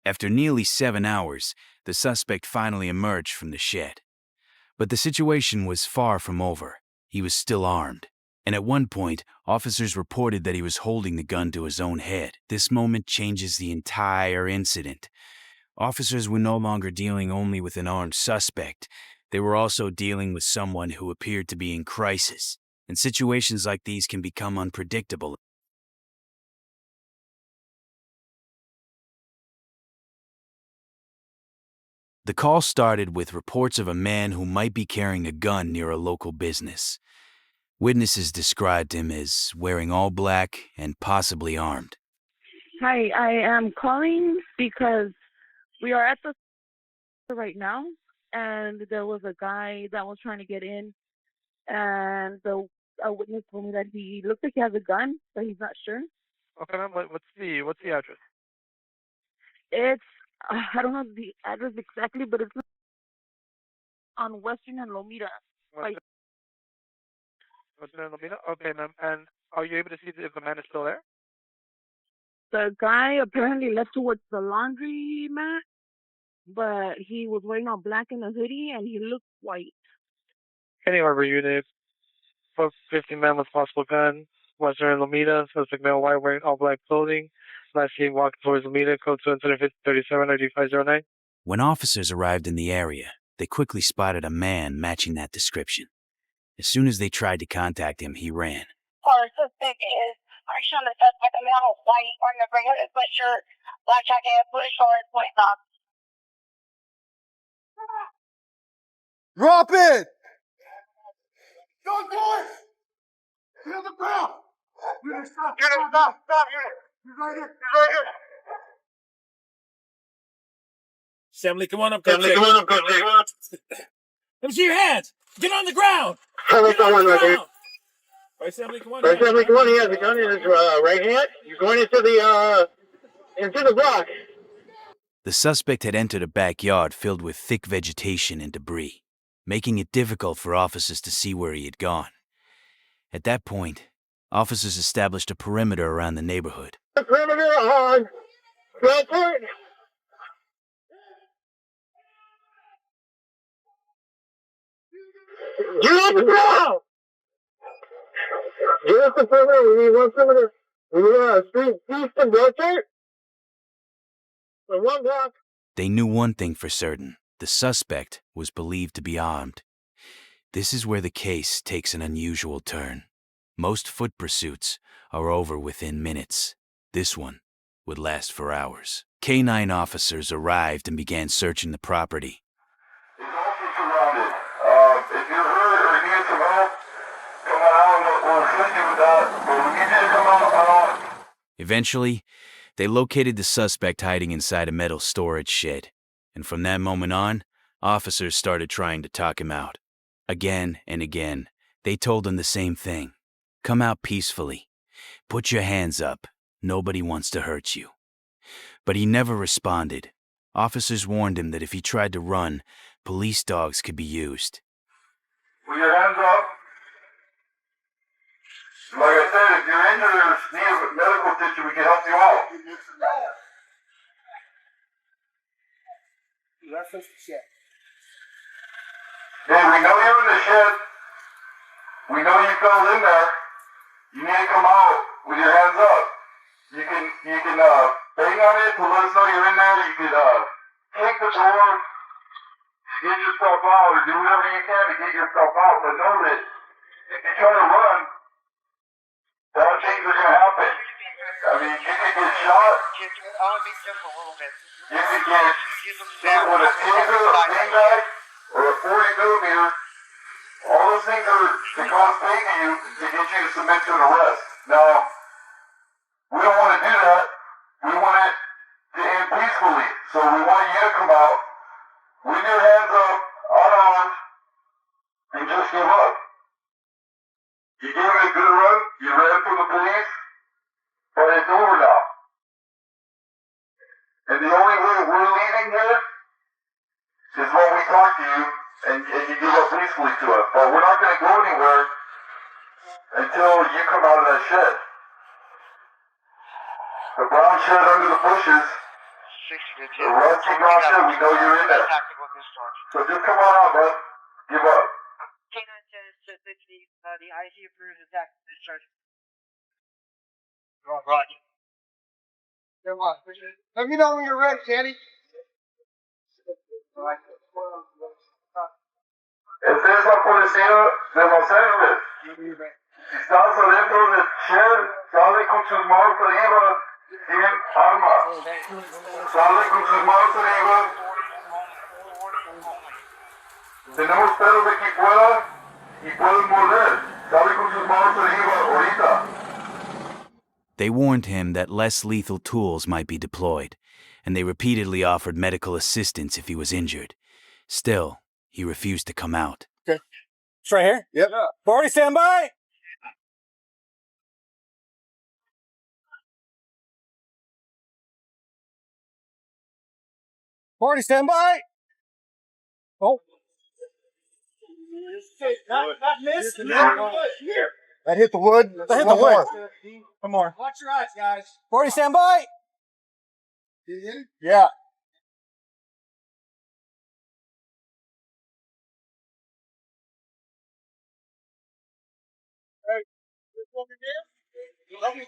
After nearly 7 hours, the suspect finally emerged from the shed. But the situation was far from over. He was still armed. And at one point, officers reported that he was holding the gun to his own head. This moment changes the entire incident. Officers were no longer dealing only with an armed suspect. They were also dealing with someone who appeared to be in crisis. And situations like these can become unpredictable. The call started with reports of a man who might be carrying a gun near a local business. Witnesses described him as wearing all black and possibly armed. Hi, I am calling because we are at the store right now, and there was a guy that was trying to get in, and a witness told me that he looks like he has a gun, but he's not sure. Okay, ma'am. What's the address? It's I don't know the address exactly, but it's on Western and Lomita. Western and Lomita? Okay, ma'am. And are you able to see if the man is still there? The guy apparently left towards the laundry mat, but he was wearing all black in a hoodie, and he looked white. Any Harbor unit, 15 men with possible gun, Western and Lomita, suspect male white wearing all black clothing. Last seen walking towards Lomita, code 237 ID 509. When officers arrived in the area, they quickly spotted a man matching that description. As soon as they tried to contact him, he ran. Our suspect is actually on the suspect, a male white, wearing a gray hooded sweatshirt, black jacket, blue shorts, white socks. Drop it! Don't do it! Get on the ground! Unit, stop! Unit, stop! Stop, unit! He's right here! He's right here! Assembly, come on up, Assembly, come on up, go check. Let me see your hands. Get on the ground. Assembly, Get on the right here. ground. Right, Assembly, come on. Assembly, come on. He has the gun in his right hand. You're going into the block. The suspect had entered a backyard filled with thick vegetation and debris, making it difficult for officers to see where he had gone. At that point, officers established a perimeter around the neighborhood. The perimeter on Bradford. Get off the ground! Get off the perimeter. We need one perimeter. We need a street east and Bradford. For 1 block. They knew one thing for certain. The suspect was believed to be armed. This is where the case takes an unusual turn. Most foot pursuits are over within minutes. This one would last for hours. K-9 officers arrived and began searching the property. It's also surrounded. If you're hurt or need some help, come on, we'll assist you with that. But we need you to come out. Eventually, they located the suspect hiding inside a metal storage shed. And from that moment on, officers started trying to talk him out. Again and again, they told him the same thing. Come out peacefully. Put your hands up. Nobody wants to hurt you. But he never responded. Officers warned him that if he tried to run, police dogs could be used. Put your hands up. Like I said, if you're injured or need a medical attention, we can help you out. Hey, we know you're in the shed. We know you fell in there. You need to come out with your hands up. You can bang on it to let us know you're in there. You can take the door, get yourself out, or do whatever you can to get yourself out. But know that if you try to run, bad things are going to happen. I mean, you can get shot. I want to be simple a little bit. You can get hit with a taser, a pin bag, or a 40 millimeter. All those things are to cause pain to you to get you to submit to an arrest. Now, we don't want to do that. We want it to end peacefully. So we want you to come out with your hands up, unarmed, and just give up. You gave it a good run. You ran from the police. But it's over now. And the only way we're leaving here is when we talk to you and you give up peacefully to us. But we're not going to go anywhere until you come out of that shed. The brown shed under the bushes Arrest you not sure, we know you're in there. So just come on out, bud. Give up. The IC approves the tactical discharge. Roger. Come on. Let me know when you're ready, Sandy. Este es la policía de Los Ángeles. Si estás adentro del shed, sale con sus manos arriba sin armas. Sale con sus manos arriba. Tenemos perros aquí fuera y pueden morder. Sale con sus manos arriba ahorita. They warned him that less lethal tools might be deployed, and they repeatedly offered medical assistance if he was injured. Still, he refused to come out. Okay. It's right here? Yep. 40, stand by! Forty, stand by! Oh. Not miss. That hit the wood. That hit the wood. One more. Watch your eyes, guys. 40, stand by! Yeah.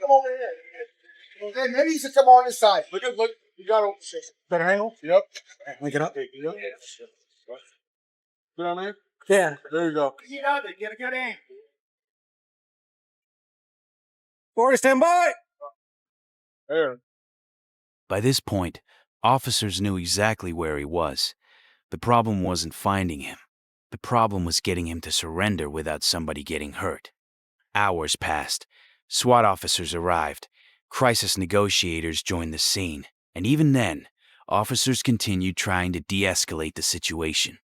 Come over here. Okay, maybe you should come on this side. Look, you got to Better angle? Yep. Link it up. Yep. Put on there. Yeah. There you go. You got it. Get a good aim. 40, stand by! There. By this point, officers knew exactly where he was. The problem wasn't finding him. The problem was getting him to surrender without somebody getting hurt. Hours passed. SWAT officers arrived. Crisis negotiators joined the scene. And even then, officers continued trying to de-escalate the situation.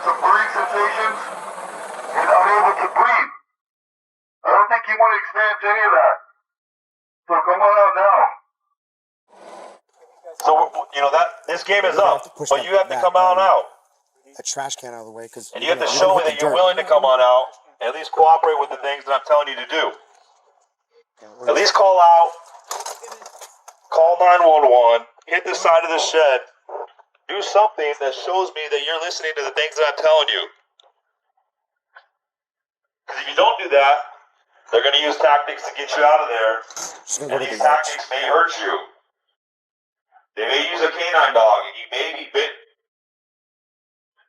Some breathing sensations and unable to breathe. I don't think you want to experience any of that. So come on out now. So, this game is up, but you have to come on out. A trash can out of the way, because And you have to show me that you're willing to come on out and at least cooperate with the things that I'm telling you to do. At least call out, call 911, hit the side of the shed, do something that shows me that you're listening to the things that I'm telling you. Because if you don't do that, they're going to use tactics to get you out of there, and these tactics may hurt you. They may use a canine dog, and you may be bit.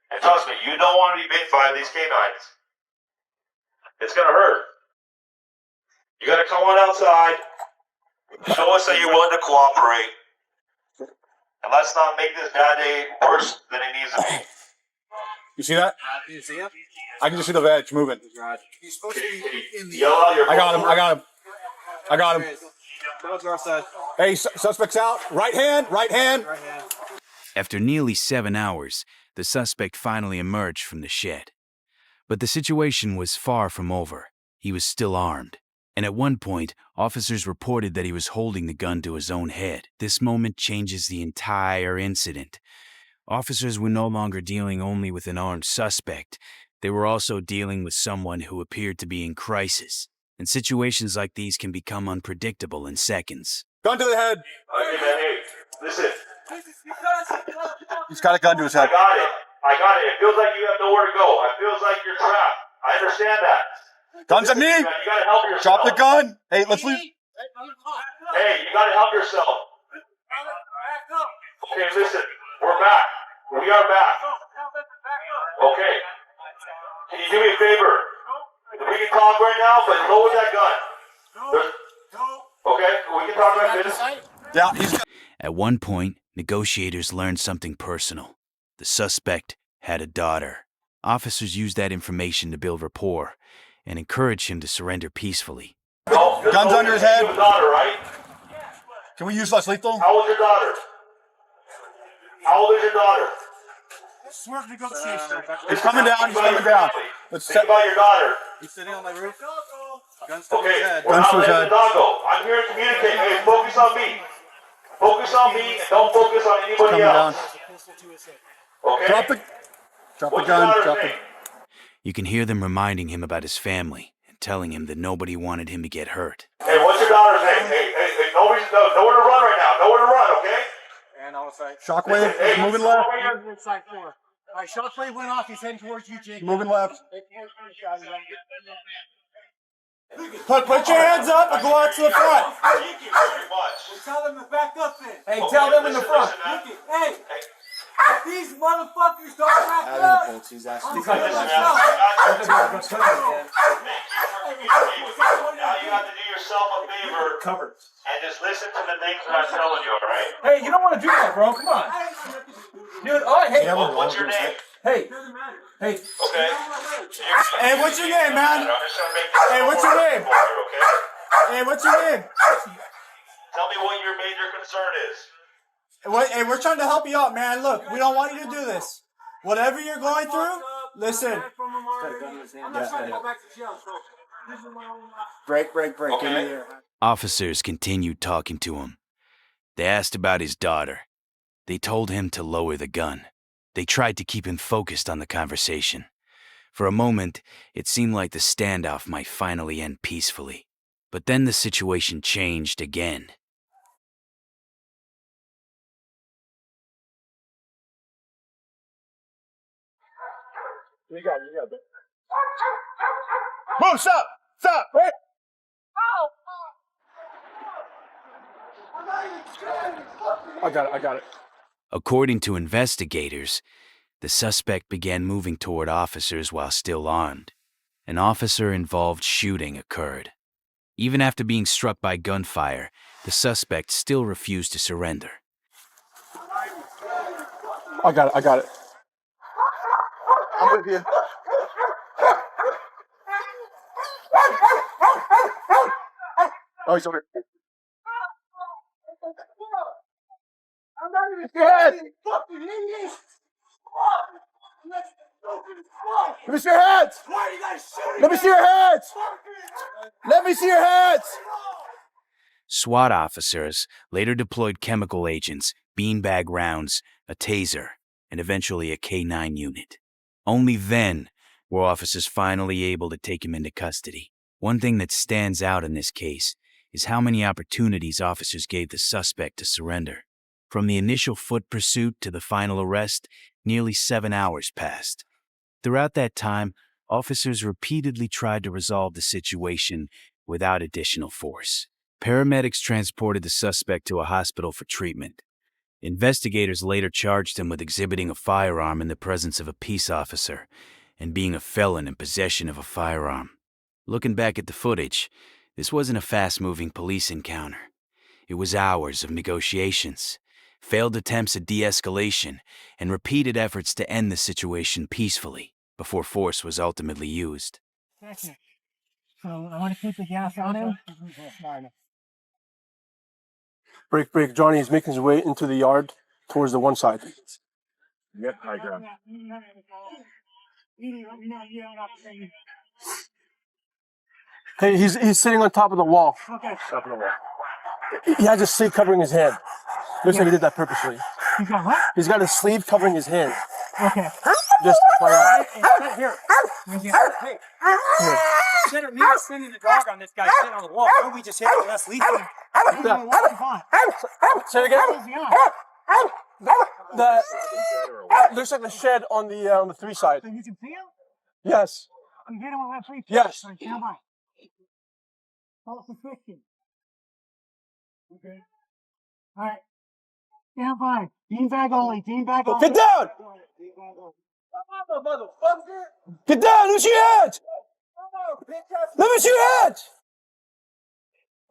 And trust me, you don't want to be bit by these canines. It's going to hurt. You got to come on outside, show us that you're willing to cooperate, and let's not make this bad day worse than it needs to be. You see that? Did you see him? I can just see the veg moving. He's supposed to be in the. Yell out your I got him. Go to our side. Hey, suspect's out. Right hand. After nearly 7 hours, the suspect finally emerged from the shed. But the situation was far from over. He was still armed. And at one point, officers reported that he was holding the gun to his own head. This moment changes the entire incident. Officers were no longer dealing only with an armed suspect. They were also dealing with someone who appeared to be in crisis. And situations like these can become unpredictable in seconds. Gun to the head. Okay, man, hey, listen. He's got a gun to his head. I got it. It feels like you have nowhere to go. It feels like you're trapped. I understand that. Guns at me. You gotta help yourself. Drop the gun. Hey, let's leave. Hey, you gotta help yourself. Okay, listen. We're back. We are back. Okay. Can you do me a favor? We can talk right now, but lower that gun. Okay, we can talk like this. Yeah, he's got. At one point, negotiators learned something personal. The suspect had a daughter. Officers used that information to build rapport and encourage him to surrender peacefully. No, Guns under his head. You have a daughter, right? Can we use less lethal? How old is your daughter? How old is your daughter? He's coming down. Let's Think about your daughter. He's sitting on my roof. Okay, we're Guns not to his letting head. the dog go. I'm here to communicate. Hey, focus on me. Focus on me and don't focus on anybody coming down. else. Okay? Drop the What's your gun. daughter's Drop name? You can hear them reminding him about his family and telling him that nobody wanted him to get hurt. Hey, what's your daughter's name? Hey, nowhere to run right now. Nowhere to run, okay? Shockwave, moving left. Alright, shockwave went off. He's heading towards you, Jake. Moving left. Put your hands up and go out to the front. Thank you very much. Tell them to back up then. Hey, tell them in the front. Hey, these motherfuckers don't back up. Now you have to do yourself a favor and just listen to the things that I'm telling you, alright? Hey, you don't want to do that, bro. Come on. Dude, all right, hey. What's your name? Hey. Hey. Okay. Hey, what's your name, man? Hey, what's your name? Hey, what's your name? Tell me what your major concern is. Hey, we're trying to help you out, man. Look, we don't want you to do this. Whatever you're going through, listen. Break. Okay. Give me here. Officers continued talking to him. They asked about his daughter. They told him to lower the gun. They tried to keep him focused on the conversation. For a moment, it seemed like the standoff might finally end peacefully. But then the situation changed again. You got it. Move, stop! Wait. I got it. According to investigators, the suspect began moving toward officers while still armed. An officer-involved shooting occurred. Even after being struck by gunfire, the suspect still refused to surrender. I got it. I'm with you. Oh, he's over here. Let me see your hands! Let me see your hands! Let me see your hands! SWAT officers later deployed chemical agents, beanbag rounds, a taser, and eventually a K-9 unit. Only then were officers finally able to take him into custody. One thing that stands out in this case is how many opportunities officers gave the suspect to surrender. From the initial foot pursuit to the final arrest, nearly 7 hours passed. Throughout that time, officers repeatedly tried to resolve the situation without additional force. Paramedics transported the suspect to a hospital for treatment. Investigators later charged him with exhibiting a firearm in the presence of a peace officer and being a felon in possession of a firearm. Looking back at the footage, this wasn't a fast-moving police encounter. It was hours of negotiations, failed attempts at de-escalation, and repeated efforts to end the situation peacefully before force was ultimately used. So I want to keep the gas on him. Break. Johnny is making his way into the yard towards the one side. Yep, high ground. Hey, he's sitting on top of the wall. Okay. Top of the wall. He has his sleeve covering his hand. Looks like he did that purposely. You got what? He's got his sleeve covering his hand. Okay. Just FYI. Here. Hey. Instead of me sending the dog on this guy sitting on the wall, why don't we just hit him less lethal? Say it again. Looks like the shed on the 3 side. So you can see him? Yes. You hit him on that 3? Yes. All right, stand by. False suspicion. Okay. All right. Stand by. Beanbag only. Beanbag only. Get down! Get down! Let me see your hands! Let me see your hands!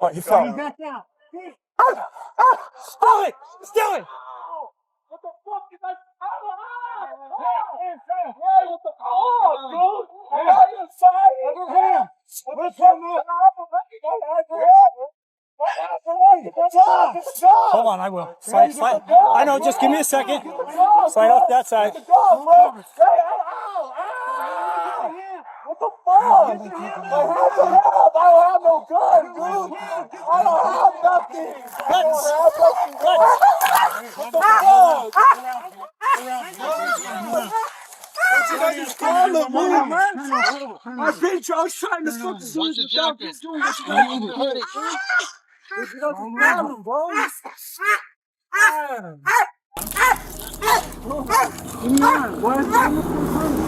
Oh, he fell. He's back down. Still it! Still it! What the fuck is that? Hey, what the fuck, dude? Hold on, I will. Slide. I know, just give me a second. Slide off that side. What the fuck? I don't have no gun, dude. I don't have nothing. What the fuck? What's your guys' problem, man? I was trying to fuck the dudes without doing what you guys doing. What's your guys' problem, bro? What is